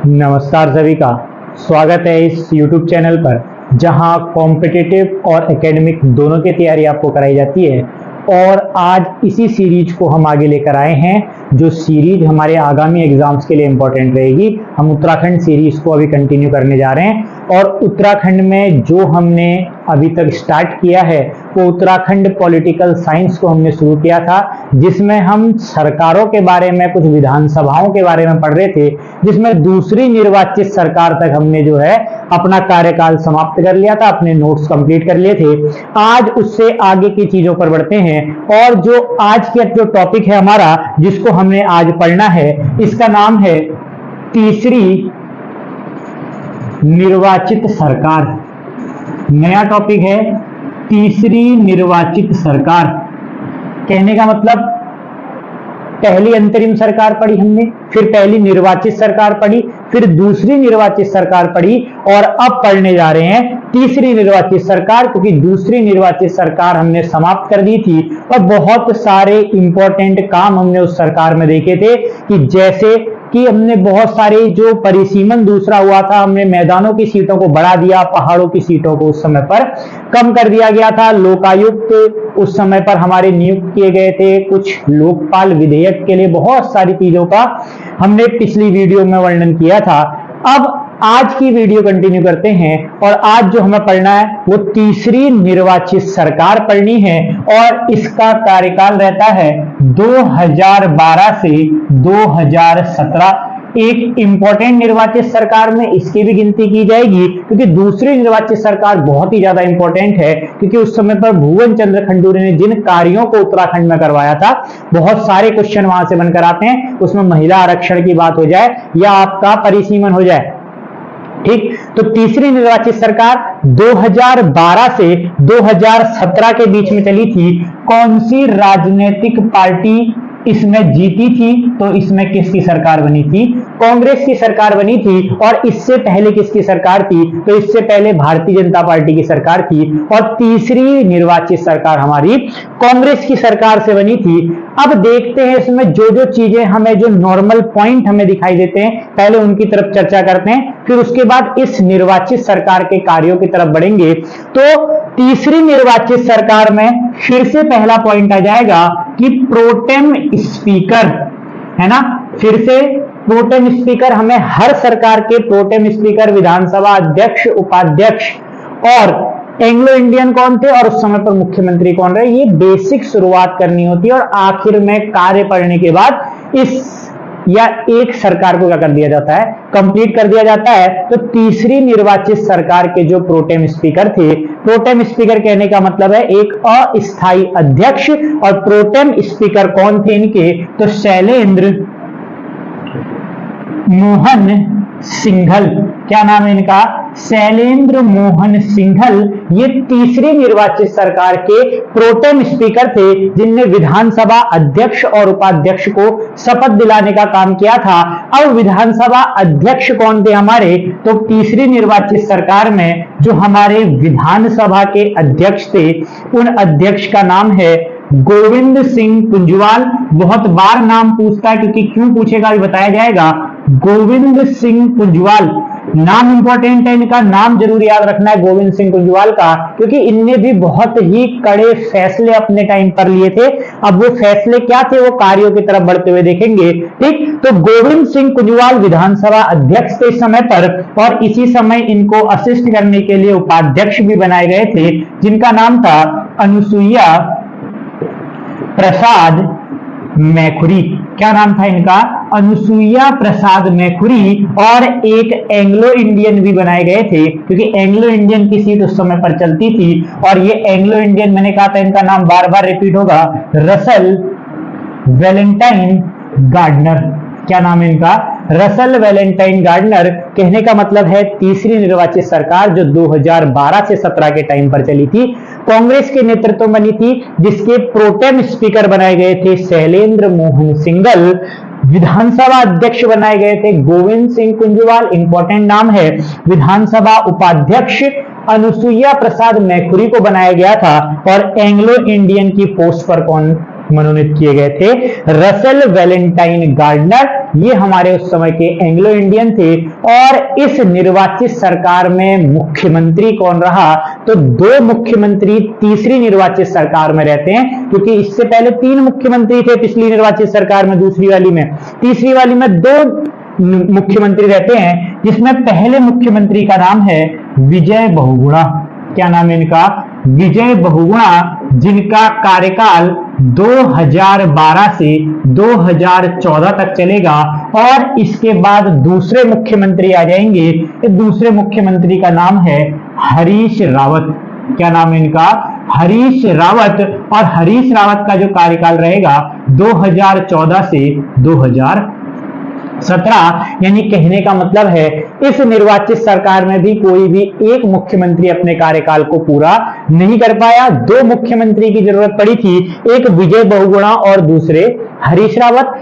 नमस्कार सभी का स्वागत है इस YouTube चैनल पर, जहां कॉम्पिटिटिव और एकेडमिक दोनों की तैयारी आपको कराई जाती है। और आज इसी सीरीज को हम आगे लेकर आए हैं, जो सीरीज हमारे आगामी एग्जाम्स के लिए इंपॉर्टेंट रहेगी। हम उत्तराखंड सीरीज को अभी कंटिन्यू करने जा रहे हैं और उत्तराखंड में जो हमने अभी तक स्टार्ट किया है वो उत्तराखंड पॉलिटिकल साइंस को हमने शुरू किया था, जिसमें हम सरकारों के बारे में, कुछ विधानसभाओं के बारे में पढ़ रहे थे, जिसमें दूसरी निर्वाचित सरकार तक हमने जो है अपना कार्यकाल समाप्त कर लिया था, अपने नोट्स कंप्लीट कर लिए थे। आज उससे आगे की चीजों पर बढ़ते हैं और जो आज का जो टॉपिक है हमारा, जिसको हमने आज पढ़ना है, इसका नाम है तीसरी निर्वाचित सरकार। नया टॉपिक है तीसरी निर्वाचित सरकार। कहने का मतलब, पहली अंतरिम सरकार पढ़ी हमने, फिर पहली निर्वाचित सरकार पढ़ी, फिर दूसरी निर्वाचित सरकार पढ़ी और अब पढ़ने जा रहे हैं तीसरी निर्वाचित सरकार, क्योंकि दूसरी निर्वाचित सरकार हमने समाप्त कर दी थी और बहुत सारे इंपॉर्टेंट काम हमने उस सरकार में देखे थे। कि जैसे कि हमने बहुत सारे जो परिसीमन दूसरा हुआ था, हमने मैदानों की सीटों को बढ़ा दिया, पहाड़ों की सीटों को उस समय पर कम कर दिया गया था, लोकायुक्त उस समय पर हमारे नियुक्त किए गए थे, कुछ लोकपाल विधेयक के लिए बहुत सारी चीजों का हमने पिछली वीडियो में वर्णन किया था। अब आज की वीडियो कंटिन्यू करते हैं और आज जो हमें पढ़ना है वो तीसरी निर्वाचित सरकार पढ़नी है और इसका कार्यकाल रहता है 2012 से 2017। एक इंपॉर्टेंट निर्वाचित सरकार में इसकी भी गिनती की जाएगी, क्योंकि दूसरी निर्वाचित सरकार बहुत ही ज्यादा इंपॉर्टेंट है, क्योंकि उस समय पर भुवन चंद्र खंडूरी ने जिन कार्यों को उत्तराखंड में करवाया था, बहुत सारे क्वेश्चन वहां से बनकर आते हैं। उसमें महिला आरक्षण की बात हो जाए या आपका परिसीमन हो जाए, ठीक। तो तीसरी निर्वाचित सरकार 2012 से 2017 के बीच में चली थी। कौन सी राजनीतिक पार्टी इसमें जीती थी? तो इसमें किसकी सरकार बनी थी? कांग्रेस की सरकार बनी थी। और इससे पहले किसकी सरकार थी? तो इससे पहले भारतीय जनता पार्टी की सरकार थी और तीसरी निर्वाचित सरकार हमारी कांग्रेस की सरकार से बनी थी। अब देखते हैं इसमें जो जो चीजें हमें, जो नॉर्मल पॉइंट हमें दिखाई देते हैं, पहले उनकी तरफ चर्चा करते हैं, फिर उसके बाद इस निर्वाचित सरकार के कार्यों की तरफ बढ़ेंगे। तो तीसरी निर्वाचित सरकार में फिर से पहला पॉइंट आ जाएगा कि प्रोटेम स्पीकर, है ना। फिर से प्रोटेम स्पीकर, हमें हर सरकार के प्रोटेम स्पीकर, विधानसभा अध्यक्ष, उपाध्यक्ष और एंग्लो इंडियन कौन थे और उस समय पर मुख्यमंत्री कौन रहे, ये बेसिक शुरुआत करनी होती है। और आखिर में कार्य पढ़ने के बाद इस या एक सरकार को क्या कर दिया जाता है, कंप्लीट कर दिया जाता है। तो तीसरी निर्वाचित सरकार के जो प्रोटेम स्पीकर थे, प्रोटेम स्पीकर कहने का मतलब है एक अस्थायी अध्यक्ष, और प्रोटेम स्पीकर कौन थे इनके? तो शैलेंद्र मोहन सिंघल। क्या नाम है इनका? शैलेंद्र मोहन सिंघल। ये तीसरी निर्वाचित सरकार के प्रोटेम स्पीकर थे, जिनने विधानसभा अध्यक्ष और उपाध्यक्ष को शपथ दिलाने का काम किया था। अब विधानसभा अध्यक्ष कौन थे हमारे? तो तीसरी निर्वाचित सरकार में जो हमारे विधानसभा के अध्यक्ष थे, उन अध्यक्ष का नाम है गोविंद सिंह कुंजवाल। बहुत बार नाम पूछता है, क्योंकि क्यों पूछेगा अभी बताया जाएगा। गोविंद सिंह कुंजवाल नाम इंपॉर्टेंट है, इनका नाम जरूर याद रखना है गोविंद सिंह कुंजवाल का, क्योंकि इनने भी बहुत ही कड़े फैसले अपने टाइम पर लिए थे। अब वो फैसले क्या थे, वो कार्यों की तरफ बढ़ते हुए देखेंगे, ठीक। तो गोविंद सिंह कुंजवाल विधानसभा अध्यक्ष थे इस समय पर, और इसी समय इनको असिस्ट करने के लिए उपाध्यक्ष भी बनाए गए थे, जिनका नाम था अनुसुईया प्रसाद मैखुरी। क्या नाम था इनका? अनुसुईया प्रसाद मैखुरी। और एक एंग्लो इंडियन भी बनाए गए थे, क्योंकि एंग्लो इंडियन की सीट उस समय पर चलती थी। और ये एंग्लो इंडियन, मैंने कहा था इनका नाम बार बार रिपीट होगा, रसल वैलेंटाइन गार्डनर। क्या नाम है इनका? Russell Valentine Gardner. कहने का मतलब है तीसरी निर्वाचित सरकार जो 2012 से 17 के टाइम पर चली थी, कांग्रेस के नेतृत्व में बनी थी, जिसके प्रोटेम स्पीकर बनाए गए थे शैलेंद्र मोहन सिंघल। विधानसभा अध्यक्ष बनाए गए थे गोविंद सिंह कुंजवाल, इंपॉर्टेंट नाम है। विधानसभा उपाध्यक्ष अनुसुईया प्रसाद मैखुरी को बनाया गया था। और एंग्लो इंडियन की पोस्ट पर कौन मनोनीत किए गए थे? Russell Valentine Gardner. ये हमारे उस समय के एंग्लो इंडियन थे। और इस निर्वाचित सरकार में मुख्यमंत्री कौन रहा? तो 2 मुख्यमंत्री तीसरी निर्वाचित सरकार में रहते हैं, क्योंकि इससे पहले 3 मुख्यमंत्री थे पिछली निर्वाचित सरकार में, दूसरी वाली में। तीसरी वाली में 2 मुख्यमंत्री रहते हैं, जिसमें पहले मुख्यमंत्री का नाम है विजय बहुगुणा। क्या नाम है इनका? विजय बहुगुणा, जिनका कार्यकाल 2012 से 2014 तक चलेगा। और इसके बाद दूसरे मुख्यमंत्री आ जाएंगे। दूसरे मुख्यमंत्री का नाम है हरीश रावत। क्या नाम है इनका? हरीश रावत। और हरीश रावत का जो कार्यकाल रहेगा 2014 से 2017, यानी कहने का मतलब है इस निर्वाचित सरकार में भी कोई भी एक मुख्यमंत्री अपने कार्यकाल को पूरा नहीं कर पाया। 2 मुख्यमंत्री की जरूरत पड़ी थी, एक विजय बहुगुणा और दूसरे हरीश रावत।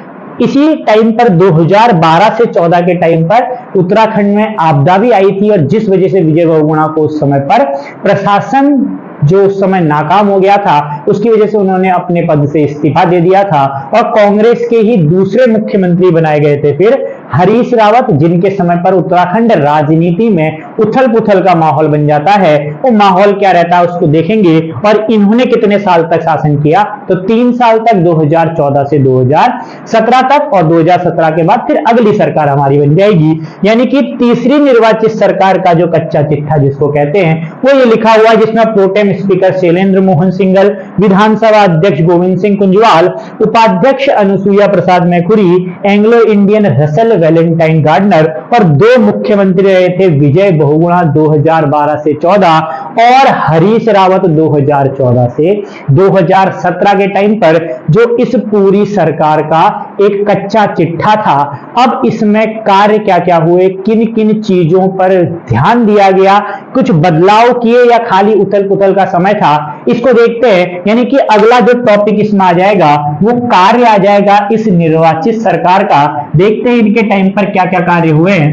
इसी टाइम पर 2012 से 14 के टाइम पर उत्तराखंड में आपदा भी आई थी, और जिस वजह से विजय बहुगुणा को उस समय पर प्रशासन जो उस समय नाकाम हो गया था, उसकी वजह से उन्होंने अपने पद से इस्तीफा दे दिया था और कांग्रेस के ही दूसरे मुख्यमंत्री बनाए गए थे फिर हरीश रावत, जिनके समय पर उत्तराखंड राजनीति में उथल पुथल का माहौल बन जाता है। वो माहौल क्या रहता है उसको देखेंगे। और इन्होंने कितने साल तक शासन किया? तो 3 साल तक, 2014 से 2017 तक, और 2017 के बाद फिर अगली सरकार हमारी बन जाएगी। यानी कि तीसरी निर्वाचित सरकार का जो कच्चा चिट्ठा जिसको कहते हैं, वो ये लिखा हुआ है, जिसमें प्रोटेम स्पीकर शैलेंद्र मोहन सिंघल, विधानसभा अध्यक्ष गोविंद सिंह कुंजवाल, उपाध्यक्ष Anusuiya Prasad Maikhuri, Anglo Indian Russell Valentine Gardner, और 2 मुख्यमंत्री रहे थे विजय बहुगुणा 2012 से 14 और हरीश रावत 2014 से 2017 के टाइम पर, जो इस पूरी सरकार का एक कच्चा चिट्ठा था। अब इसमें कार्य क्या क्या हुए, किन किन चीजों पर ध्यान दिया गया, कुछ बदलाव किए या खाली उथल पुथल का समय था, इसको देखते हैं। यानी कि अगला जो टॉपिक इसमें आ जाएगा वो कार्य आ जाएगा इस निर्वाचित सरकार का। देखते हैं इनके टाइम पर क्या क्या कार्य हुए हैं।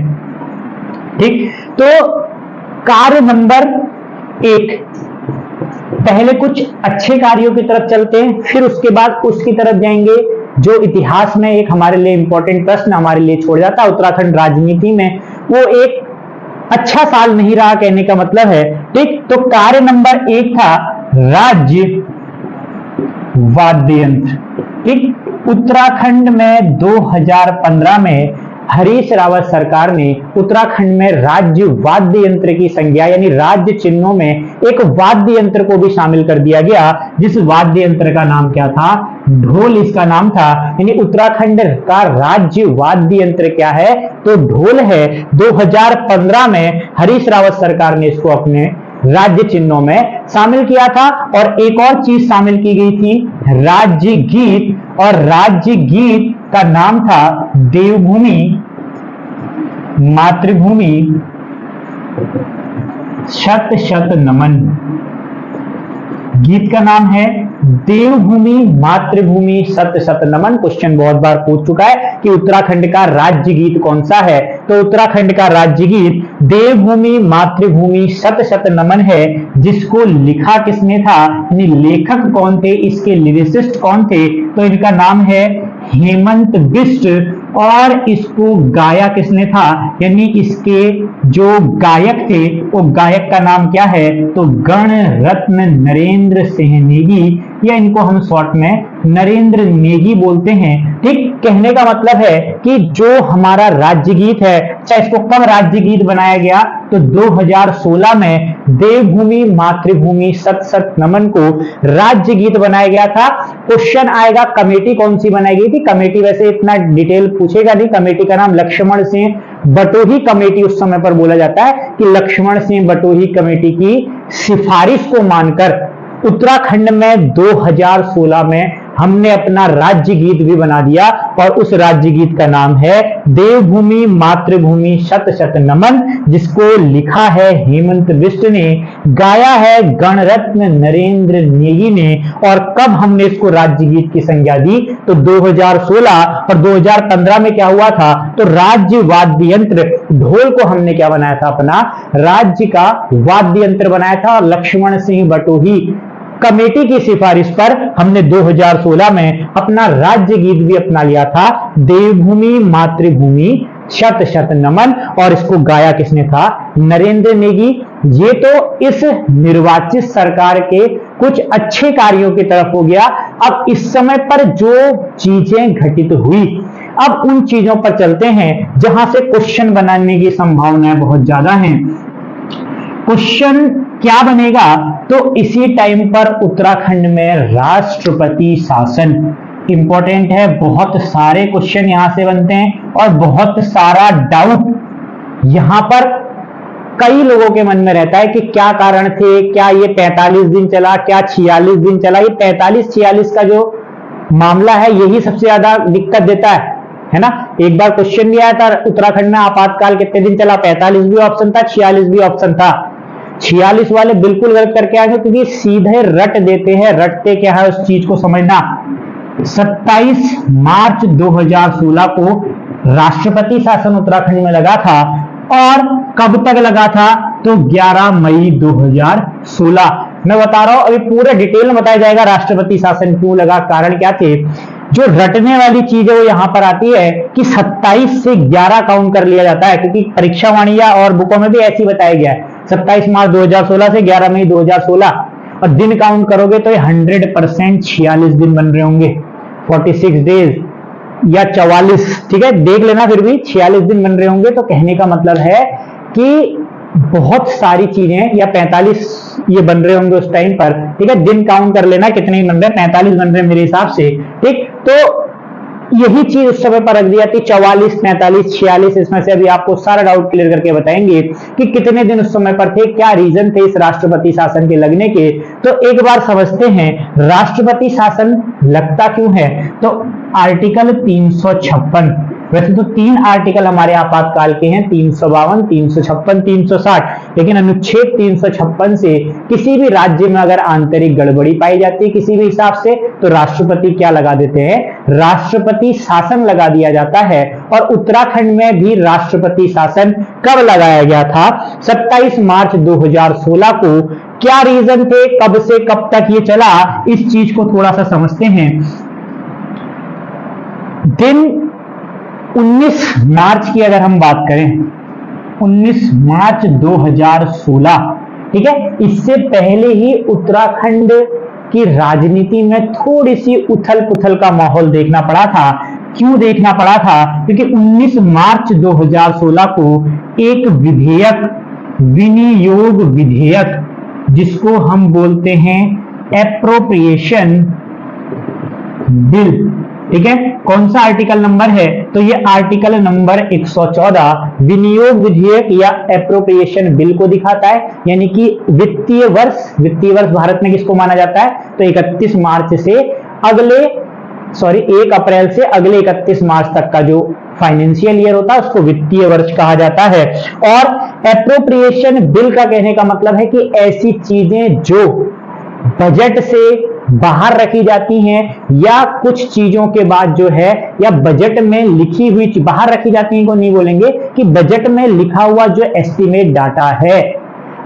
ठीक, तो कार्य नंबर 1, पहले कुछ अच्छे कार्यों की तरफ चलते हैं, फिर उसके बाद उसकी तरफ जाएंगे जो इतिहास में एक हमारे लिए इंपॉर्टेंट प्रश्न हमारे लिए छोड़ जाता है उत्तराखंड राजनीति में। वो एक अच्छा साल नहीं रहा, कहने का मतलब है। ठीक, तो कार्य नंबर 1 था राज्य वाद्य यंत्र। ठीक, उत्तराखंड में 2015 में हरीश रावत सरकार ने उत्तराखंड में राज्य वाद्य यंत्र की संज्ञा, यानी राज्य चिन्हों में एक वाद्य यंत्र को भी शामिल कर दिया गया, जिस वाद्य यंत्र का नाम क्या था? ढोल इसका नाम था। यानी उत्तराखंड का राज्य वाद्य यंत्र क्या है? तो ढोल है। 2015 में हरीश रावत सरकार ने इसको अपने राज्य चिन्हों में शामिल किया था। और एक और चीज शामिल की गई थी, राज्य गीत, और राज्य गीत का नाम था देवभूमि मातृभूमि शत शत नमन। गीत का नाम है देवभूमि मातृभूमि शत शत नमन। क्वेश्चन बहुत बार पूछ चुका है कि उत्तराखंड का राज्य गीत कौन सा है? तो उत्तराखंड का राज्य गीत देवभूमि मातृभूमि शत शत नमन है, जिसको लिखा किसने था, यानी लेखक कौन थे, इसके लिरिसिस्ट कौन थे? तो इनका नाम है हेमंत बिष्ट। और इसको गाया किसने था, यानी इसके जो गायक थे वो गायक का नाम क्या है? तो गण रत्न नरेंद्र सिंह नेगी, या इनको हम शॉर्ट में नरेंद्र नेगी बोलते हैं। ठीक, कहने का मतलब है कि जो हमारा राज्य गीत है, चाहे इसको कब राज्य गीत बनाया गया? तो 2016 में देवभूमि मातृभूमि शत शत नमन को राज्य गीत बनाया गया था। क्वेश्चन आएगा कमेटी कौन सी बनाई गई थी? कमेटी वैसे इतना डिटेल पूछेगा नहीं। कमेटी का नाम लक्ष्मण सिंह बटोही कमेटी उस समय पर बोला जाता है कि लक्ष्मण सिंह बटोही कमेटी की सिफारिश को मानकर उत्तराखंड में 2016 में हमने अपना राज्य गीत भी बना दिया, और उस राज्य गीत का नाम है देवभूमि मातृभूमि शत शत नमन, जिसको लिखा है हेमंत बिष्ट ने, गाया है गणरत्न नरेंद्र नेगी ने। और कब हमने इसको राज्य गीत की संज्ञा दी? तो 2016। और 2015 में क्या हुआ था? तो राज्य वाद्य यंत्र ढोल को हमने क्या बनाया था? अपना राज्य का वाद्य यंत्र बनाया था। लक्ष्मण सिंह बटोही कमेटी की सिफारिश पर हमने 2016 में अपना राज्य गीत भी अपना लिया था, देवभूमि मातृभूमि शत शत नमन, और इसको गाया किसने था? नरेंद्र नेगी। ये तो इस निर्वाचित सरकार के कुछ अच्छे कार्यों की तरफ हो गया। अब इस समय पर जो चीजें घटित हुई, अब उन चीजों पर चलते हैं जहां से क्वेश्चन बनाने की संभावनाएं बहुत ज्यादा हैं। क्वेश्चन क्या बनेगा? तो इसी टाइम पर उत्तराखंड में राष्ट्रपति शासन इंपॉर्टेंट है। बहुत सारे क्वेश्चन यहां से बनते हैं और बहुत सारा डाउट यहां पर कई लोगों के मन में रहता है कि क्या कारण थे, क्या ये 45 दिन चला, क्या 46 दिन चला। ये 45-46 का जो मामला है यही सबसे ज्यादा दिक्कत देता है ना। एक बार क्वेश्चन भी आया था उत्तराखंड में आपातकाल कितने दिन चला, 45 भी ऑप्शन था, 46 भी ऑप्शन था। 46 वाले बिल्कुल गलत करके आएंगे क्योंकि सीधे रट देते हैं। रटते क्या है उस चीज को समझना। 27 मार्च 2016 को राष्ट्रपति शासन उत्तराखंड में लगा था, और कब तक लगा था? तो 11 मई 2016। मैं बता रहा हूं, अभी पूरे डिटेल में बताया जाएगा राष्ट्रपति शासन क्यों लगा, कारण क्या थे। जो रटने वाली चीज है वो यहां पर आती है कि 27 से 11 काउंट कर लिया जाता है, क्योंकि परीक्षा वाणिया और बुकों में भी ऐसी बताया गया है 27 मार्च 2016 से 11 मई 2016, और दिन काउंट करोगे तो 100% 46 दिन बन रहे होंगे, 46 डेज या 44, ठीक है, देख लेना, फिर भी 46 दिन बन रहे होंगे। तो कहने का मतलब है कि बहुत सारी चीजें, या 45 ये बन रहे होंगे उस टाइम पर, ठीक है, दिन काउंट कर लेना कितने ही बन रहे हैं, 45 बन रहे हैं मेरे हिसाब से, ठीक। तो यही चीज उस समय पर रख दी जाती, 44, 45, 46, इसमें से अभी आपको सारा डाउट क्लियर करके बताएंगे कि कितने दिन उस समय पर थे, क्या रीजन थे इस राष्ट्रपति शासन के लगने के। तो एक बार समझते हैं राष्ट्रपति शासन लगता क्यों है। तो आर्टिकल 356, वैसे तो 3 आर्टिकल हमारे आपातकाल के हैं, 352, 356, 360, लेकिन अनुच्छेद 356 से किसी भी राज्य में अगर आंतरिक गड़बड़ी पाई जाती है किसी भी हिसाब से, तो राष्ट्रपति क्या लगा देते हैं? राष्ट्रपति शासन लगा दिया जाता है। और उत्तराखंड में भी राष्ट्रपति शासन कब लगाया गया था? 27 मार्च 2016 को। क्या रीजन थे, कब से कब तक ये चला, इस चीज को थोड़ा सा समझते हैं। दिन 19 मार्च की अगर हम बात करें, 19 मार्च 2016, ठीक है, इससे पहले ही उत्तराखंड की राजनीति में थोड़ी सी उथल पुथल का माहौल देखना पड़ा था। क्यों देखना पड़ा था? क्योंकि 19 मार्च 2016 को एक विधेयक, विनियोग विधेयक, जिसको हम बोलते हैं एप्रोप्रिएशन बिल, ठीक है, कौन सा आर्टिकल नंबर है? तो ये आर्टिकल नंबर 114 विनियोग विधेयक या एप्रोप्रिएशन बिल को दिखाता है। यानी कि वित्तीय वर्ष भारत में किसको माना जाता है? तो 31 मार्च से अगले 1 अप्रैल से अगले 31 मार्च तक का जो फाइनेंशियल ईयर होता है उसको वित्तीय वर्ष कहा जाता है। और एप्रोप्रिएशन बिल का कहने का मतलब है कि ऐसी चीजें जो बजट से बाहर रखी जाती हैं, या कुछ चीजों के बाद जो है, या बजट में लिखी हुई बाहर रखी जाती हैं को नहीं बोलेंगे, कि बजट में लिखा हुआ जो एस्टिमेट डाटा है,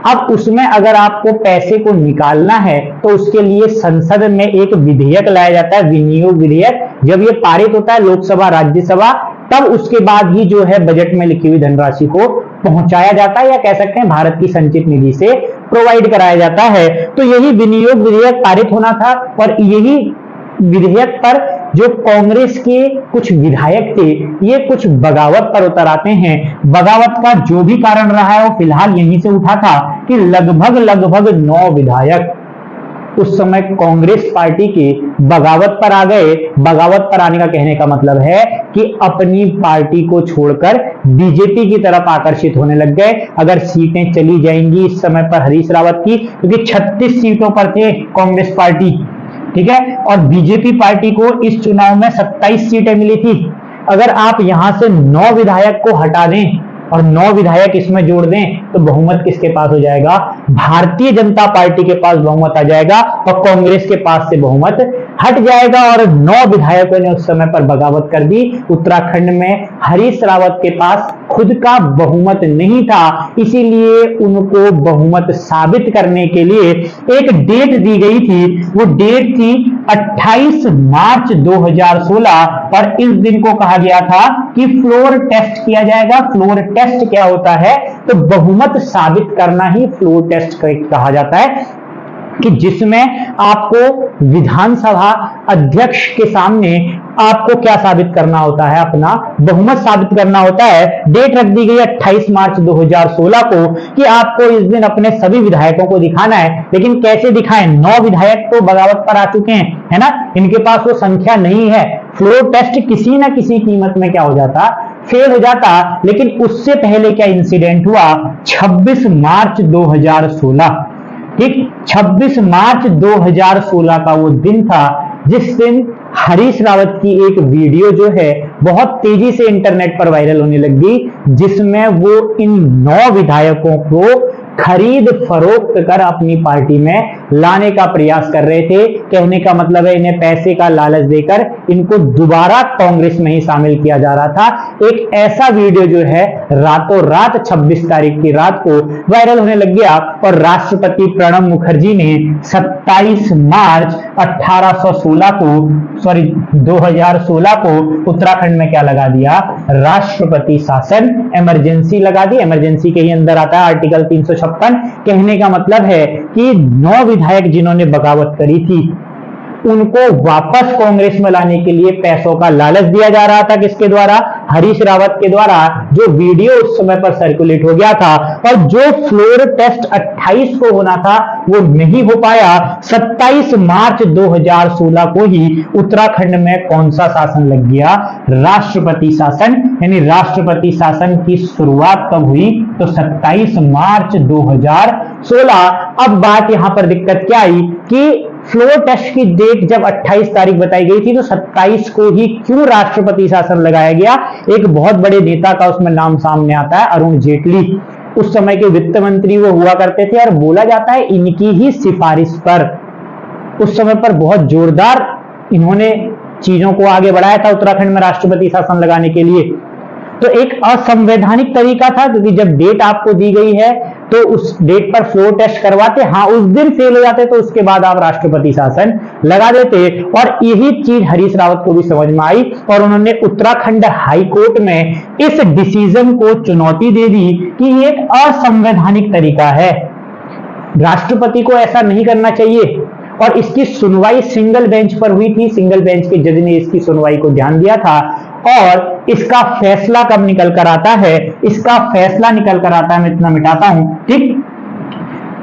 अब उसमें अगर आपको पैसे को निकालना है तो उसके लिए संसद में एक विधेयक लाया जाता है, विनियोग विधेयक। जब ये पारित होता है लोकसभा राज्यसभा, तब उसके बाद ही जो है बजट में लिखी हुई धनराशि को पहुंचाया जाता है, या कह सकते हैं भारत की संचित निधि से प्रोवाइड कराया जाता है। तो यही विनियोग विधेयक पारित होना था, और यही विधेयक पर जो कांग्रेस के कुछ विधायक थे ये कुछ बगावत पर उतर आते हैं। बगावत का जो भी कारण रहा है वो फिलहाल यहीं से उठा था कि लगभग 9 विधायक उस समय कांग्रेस पार्टी के बगावत पर आ गए। बगावत पर आने का कहने का मतलब है कि अपनी पार्टी को छोड़कर बीजेपी की तरफ आकर्षित होने लग गए। अगर सीटें चली जाएंगी इस समय पर हरीश रावत की, क्योंकि 36 सीटों पर थे कांग्रेस पार्टी, ठीक है, और बीजेपी पार्टी को इस चुनाव में 27 सीटें मिली थी। अगर आप यहां से 9 विधायक को हटा दें और 9 विधायक इसमें जोड़ दें तो बहुमत किसके पास हो जाएगा? भारतीय जनता पार्टी के पास बहुमत आ जाएगा और कांग्रेस के पास से बहुमत हट जाएगा। और 9 विधायकों ने उस समय पर बगावत कर दी। उत्तराखंड में हरीश रावत के पास खुद का बहुमत नहीं था, इसीलिए उनको बहुमत साबित करने के लिए एक डेट दी गई थी। वो डेट थी 28 मार्च 2016 और इस दिन को कहा गया था कि फ्लोर टेस्ट किया जाएगा। फ्लोर टेस्ट क्या होता है? तो बहुमत साबित करना ही फ्लोर टेस्ट कहा जाता है, कि जिसमें आपको विधानसभा अध्यक्ष के सामने आपको क्या साबित करना होता है? अपना बहुमत साबित करना होता है। डेट रख दी गई 28 मार्च 2016 को कि आपको इस दिन अपने सभी विधायकों को दिखाना है। लेकिन कैसे दिखाएं? 9 विधायक तो बगावत पर आ चुके हैं, है ना, इनके पास वो संख्या नहीं है। फ्लोर टेस्ट किसी ना किसी कीमत में क्या हो जाता? फेल हो जाता। लेकिन उससे पहले क्या इंसिडेंट हुआ? 26 मार्च 2016, ठीक, 26 मार्च 2016 का वो दिन था जिस दिन हरीश रावत की एक वीडियो जो है बहुत तेजी से इंटरनेट पर वायरल होने लगी, जिसमें वो इन 9 विधायकों को खरीद फरोख्त कर अपनी पार्टी में लाने का प्रयास कर रहे थे। कहने का मतलब है इन्हें पैसे का लालच देकर इनको दोबारा कांग्रेस में ही शामिल किया जा रहा था। एक ऐसा वीडियो जो है रातों रात 26 तारीख की रात को वायरल होने लग गया और राष्ट्रपति प्रणब मुखर्जी ने 27 मार्च 2016 को उत्तराखंड में क्या लगा दिया? राष्ट्रपति शासन, इमरजेंसी लगा दी। इमरजेंसी के ही अंदर आता है आर्टिकल 356। कहने का मतलब है कि 9 विधायक जिन्होंने बगावत करी थी उनको वापस कांग्रेस में लाने के लिए पैसों का लालच दिया जा रहा था। किसके द्वारा? हरीश रावत के द्वारा, जो वीडियो उस समय पर सर्कुलेट हो गया था। और जो फ्लोर टेस्ट 28 को होना था वो नहीं हो पाया। 27 मार्च 2016 को ही उत्तराखंड में कौन सा शासन लग गया? राष्ट्रपति शासन। यानी राष्ट्रपति शासन की शुरुआत कब हुई? तो 27 मार्च 2016। अब बात यहां पर दिक्कत क्या आई कि फ्लोर टेस्ट की डेट जब 28 तारीख बताई गई थी तो 27 को ही क्यों राष्ट्रपति शासन लगाया गया? एक बहुत बड़े नेता का उसमें नाम सामने आता है, अरुण जेटली। उस समय के वित्त मंत्री वो हुआ करते थे और बोला जाता है इनकी ही सिफारिश पर उस समय पर बहुत जोरदार इन्होंने चीजों को आगे बढ़ाया था उत्तराखंड में राष्ट्रपति शासन लगाने के लिए। तो एक असंवैधानिक तरीका था, क्योंकि जब डेट आपको दी गई है तो उस डेट पर फ्लोर टेस्ट करवाते, हाँ उस दिन फेल हो जाते तो उसके बाद आप राष्ट्रपति शासन लगा देते। और यही चीज हरीश रावत को भी समझ में आई और उन्होंने उत्तराखंड हाई कोर्ट में इस डिसीजन को चुनौती दे दी कि ये एक असंवैधानिक तरीका है, राष्ट्रपति को ऐसा नहीं करना चाहिए। और इसकी सुनवाई सिंगल बेंच पर हुई थी। सिंगल बेंच के जज ने इसकी सुनवाई को ध्यान दिया था और इसका फैसला कब निकल कर आता है? इसका फैसला निकल कर आता है, मैं इतना मिटाता हूं, ठीक,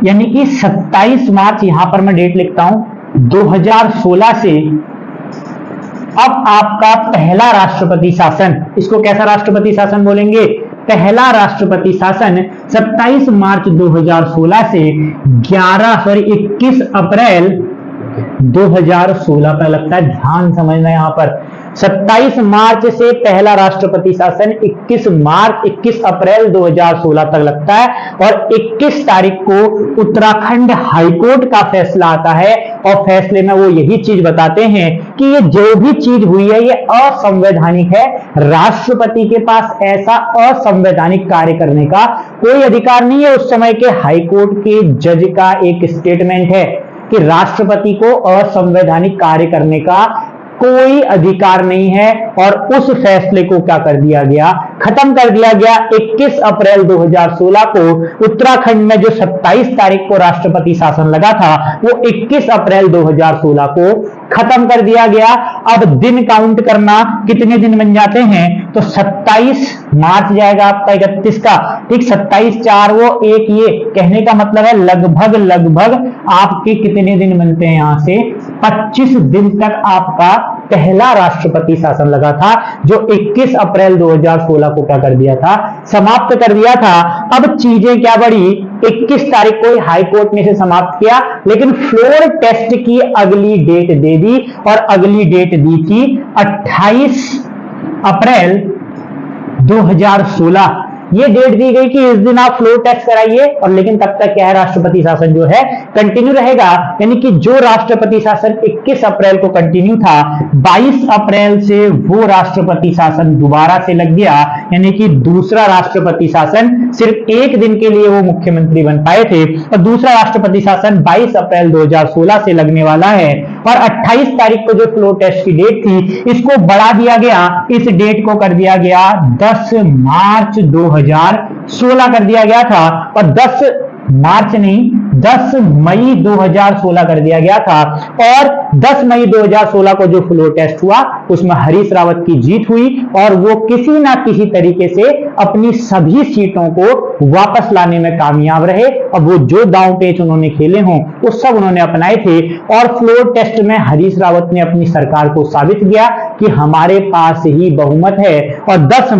यानी कि 27 मार्च, यहां पर मैं डेट लिखता हूं, 2016 से अब आपका पहला राष्ट्रपति शासन, इसको कैसा राष्ट्रपति शासन बोलेंगे? पहला राष्ट्रपति शासन 27 मार्च 2016 से 21 अप्रैल 2016 पर लगता है। ध्यान समझना यहां पर 27 मार्च से पहला राष्ट्रपति शासन 21 अप्रैल 2016 तक लगता है और 21 तारीख को उत्तराखंड हाईकोर्ट का फैसला आता है और फैसले में वो यही चीज बताते हैं कि ये जो भी चीज हुई है ये असंवैधानिक है। राष्ट्रपति के पास ऐसा असंवैधानिक कार्य करने का कोई अधिकार नहीं है। उस समय के हाईकोर्ट के जज का एक स्टेटमेंट है कि राष्ट्रपति को असंवैधानिक कार्य करने का कोई अधिकार नहीं है और उस फैसले को क्या कर दिया गया? खत्म कर दिया गया। 21 अप्रैल 2016 को उत्तराखंड में जो 27 तारीख को राष्ट्रपति शासन लगा था वो 21 अप्रैल 2016 को खत्म कर दिया गया। अब दिन काउंट करना, कितने दिन बन जाते हैं? तो 27 मार्च जाएगा आपका 31 का, ठीक, 27 4 वो 1 ये, कहने का मतलब है लगभग आपके कितने दिन बनते हैं? यहां से 25 दिन तक आपका पहला राष्ट्रपति शासन लगा था, जो 21 अप्रैल 2016 को क्या कर दिया था? समाप्त कर दिया था। अब चीजें क्या बढ़ी? 21 तारीख को हाई कोर्ट ने इसे समाप्त किया, लेकिन फ्लोर टेस्ट की अगली डेट दे दी और अगली डेट दी थी 28 अप्रैल 2016। ये डेट दी गई कि इस दिन आप फ्लोर टेस्ट कराइए, और लेकिन तब तक क्या है, राष्ट्रपति शासन जो है कंटिन्यू रहेगा। यानी कि जो राष्ट्रपति शासन 21 अप्रैल को कंटिन्यू था, 22 अप्रैल से वो राष्ट्रपति शासन दोबारा से लग गया। यानी कि दूसरा राष्ट्रपति शासन, सिर्फ एक दिन के लिए वो मुख्यमंत्री बन पाए थे, और दूसरा राष्ट्रपति शासन 22 अप्रैल 2016 से लगने वाला है। और 28 तारीख को जो फ्लोर टेस्ट की डेट थी, इसको बढ़ा दिया गया, इस डेट को कर दिया गया 10 मार्च 2016 कर दिया गया था, और 10 मार्च नहीं, 10 मई 2016 कर दिया गया था। और 10 मई 2016 को जो फ्लोर टेस्ट हुआ, उसमें हरीश रावत की जीत हुई, और वो किसी ना किसी तरीके से अपनी सभी सीटों को वापस लाने में कामयाब रहे। और वो जो दांव पेच उन्होंने खेले हों, वो सब उन्होंने अपनाए थे, और फ्लोर टेस्ट में हरीश रावत ने अपनी सरकार को साबित किया कि हमारे पास ही बहुमत है। और 10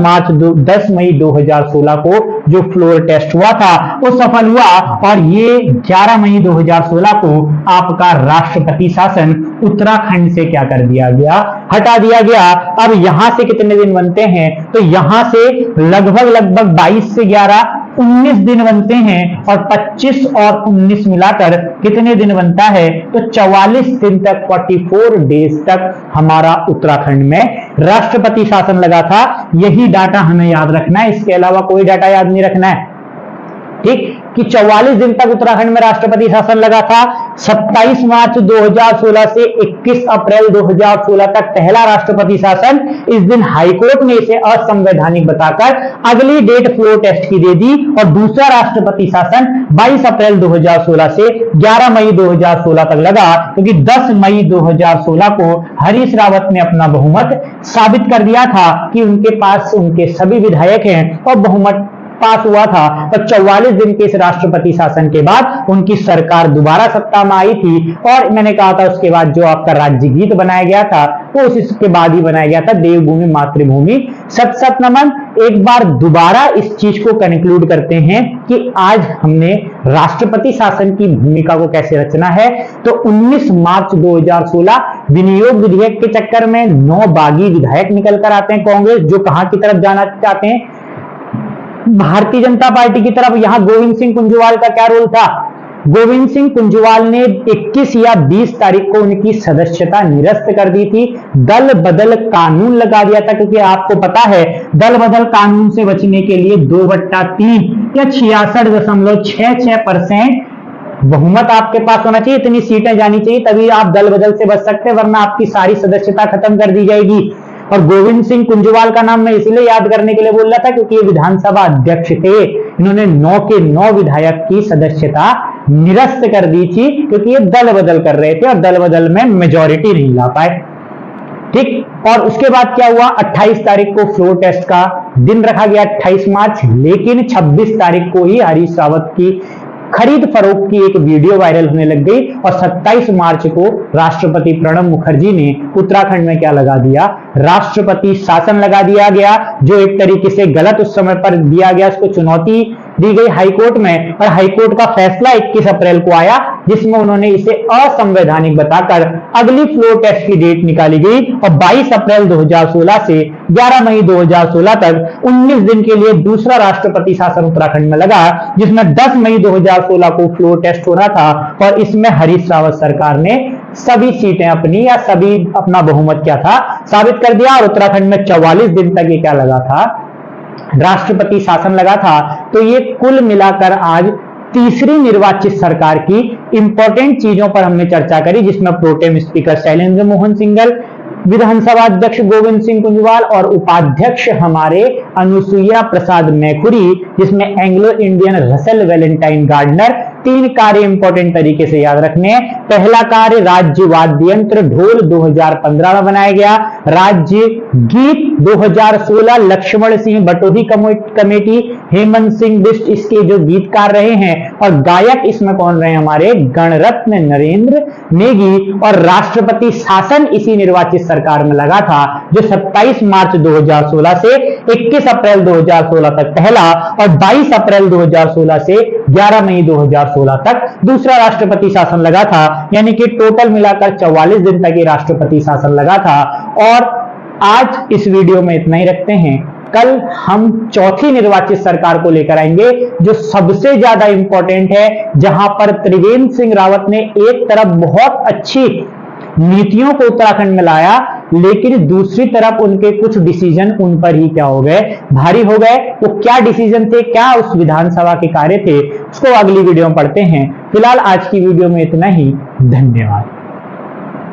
मई 2016 को जो फ्लोर टेस्ट हुआ था, वो सफल हुआ, और ये 11 मई 2016 को आपका राष्ट्रपति शासन उत्तराखंड से क्या कर दिया गया, हटा दिया गया। अब यहां से कितने दिन बनते हैं, तो यहां से लगभग 22 से 11 19 दिन बनते हैं, और 25 और 19 मिलाकर कितने दिन बनता है, तो 44 दिन तक, 44 डेज तक हमारा उत्तराखंड में राष्ट्रपति शासन लगा था। यही डाटा हमें याद रखना है, इसके अलावा कोई डाटा याद नहीं रखना है, ठीक, कि 44 दिन तक उत्तराखंड में राष्ट्रपति शासन लगा था। 27 मार्च 2016 से 21 अप्रैल 2016 तक पहला राष्ट्रपति शासन, इस दिन हाईकोर्ट ने इसे असंवैधानिक बताकर अगली डेट फ्लोर टेस्ट की दे दी, और दूसरा राष्ट्रपति शासन 22 अप्रैल 2016 से 11 मई 2016 तक लगा, क्योंकि 10 मई 2016 को हरीश रावत ने अपना बहुमत साबित कर दिया था कि उनके पास उनके सभी विधायक हैं, और बहुमत पास हुआ था। और 44 दिन के इस राष्ट्रपति शासन के बाद उनकी सरकार दोबारा सत्ता में आई थी। और मैंने कहा था उसके बाद जो आपका राज्य गीत बनाया गया था, वो उसके बाद ही बनाया गया था, देवभूमि मातृभूमि सत सत नमन। एक बार दोबारा इस चीज को कंक्लूड करते हैं कि आज हमने राष्ट्रपति शासन की भूमिका को कैसे रचना है। तो 19 मार्च 2016 विनियोग विधेयक के चक्कर में 9 बागी विधायक निकल कर आते हैं कांग्रेस, जो कहां की तरफ जाना चाहते हैं, भारतीय जनता पार्टी की तरफ। यहां गोविंद सिंह कुंजवाल का क्या रोल था, गोविंद सिंह कुंजवाल ने 21 या 20 तारीख को उनकी सदस्यता निरस्त कर दी थी। दल बदल कानून लगा दिया था, क्योंकि आपको पता है दल बदल कानून से बचने के लिए 2/3 या 66.66% बहुमत आपके पास होना चाहिए, इतनी सीटें जानी चाहिए, तभी आप दल बदल से बच सकते हैं, वरना आपकी सारी सदस्यता खत्म कर दी जाएगी। और गोविंद सिंह कुंजवाल का नाम मैं इसलिए याद करने के लिए बोल रहा था, क्योंकि ये विधानसभा अध्यक्ष थे। इन्होंने 9 के 9 विधायक की सदस्यता निरस्त कर दी थी, क्योंकि ये दल बदल कर रहे थे, और दल बदल में मेजॉरिटी नहीं ला पाए, ठीक। और उसके बाद क्या हुआ, 28 तारीख को फ्लोर टेस्ट का दिन रखा गया, 28 मार्च, लेकिन 26 तारीख को ही हरीश रावत की खरीद फरोख्त की एक वीडियो वायरल होने लग गई, और 27 मार्च को राष्ट्रपति प्रणब मुखर्जी ने उत्तराखंड में क्या लगा दिया, राष्ट्रपति शासन लगा दिया गया, जो एक तरीके से गलत उस समय पर दिया गया, उसको चुनौती दी गई हाईकोर्ट में। और हाईकोर्ट का फैसला 21 अप्रैल को आया, जिसमें उन्होंने इसे असंवैधानिक बताकर अगली फ्लोर टेस्ट की डेट निकाली गई, और 22 अप्रैल 2016 से 11 मई 2016 तक 19 दिन के लिए दूसरा राष्ट्रपति शासन उत्तराखंड में लगा, जिसमें 10 मई 2016 को फ्लोर टेस्ट हो रहा था। और इसमें हरीश रावत सरकार ने सभी सीटें अपनी या सभी अपना बहुमत क्या था, साबित कर दिया, और उत्तराखंड में 44 दिन तक ये क्या लगा था, राष्ट्रपति शासन लगा था। तो ये कुल मिलाकर आज तीसरी निर्वाचित सरकार की इंपॉर्टेंट चीजों पर हमने चर्चा करी, जिसमें प्रोटेम स्पीकर शैलेंद्र मोहन सिंघल, विधानसभा अध्यक्ष गोविंद सिंह कुंजवाल, और उपाध्यक्ष हमारे अनुसुईया प्रसाद मैखुरी, जिसमें Anglo Indian Russell Valentine Gardner. 3 कार्य इंपॉर्टेंट तरीके से याद रखने हैं। पहला कार्य, राज्य वाद्य यंत्र ढोल 2015 में बनाया गया। राज्य गीत 2016 लक्ष्मण सिंह बटोही कमेटी, हेमंत सिंह बिष्ट इसके जो गीतकार रहे हैं, और गायक इसमें कौन रहे, हमारे गणरत्न नरेंद्र नेगी। और राष्ट्रपति शासन इसी निर्वाचित सरकार में लगा था, जो 27 मार्च 2016 से 21 अप्रैल 2016 तक पहला, और 22 अप्रैल 2016 से 11 मई 2016 तक दूसरा राष्ट्रपति शासन लगा था। यानी कि टोटल मिलाकर 44 दिन तक ये राष्ट्रपति शासन लगा था। और आज इस वीडियो में इतना ही रखते हैं। कल हम चौथी निर्वाचित सरकार को लेकर आएंगे जो सबसे ज्यादा इंपॉर्टेंट है, जहां पर त्रिवेंद्र सिंह रावत ने एक तरफ बहुत अच्छी नीतियों को उत्तराखंड में लाया, लेकिन दूसरी तरफ उनके कुछ डिसीजन उन पर ही क्या हो गए, भारी हो गए। वो क्या डिसीजन थे, क्या उस विधानसभा के कार्य थे, उसको अगली वीडियो में पढ़ते हैं। फिलहाल आज की वीडियो में इतना ही। धन्यवाद।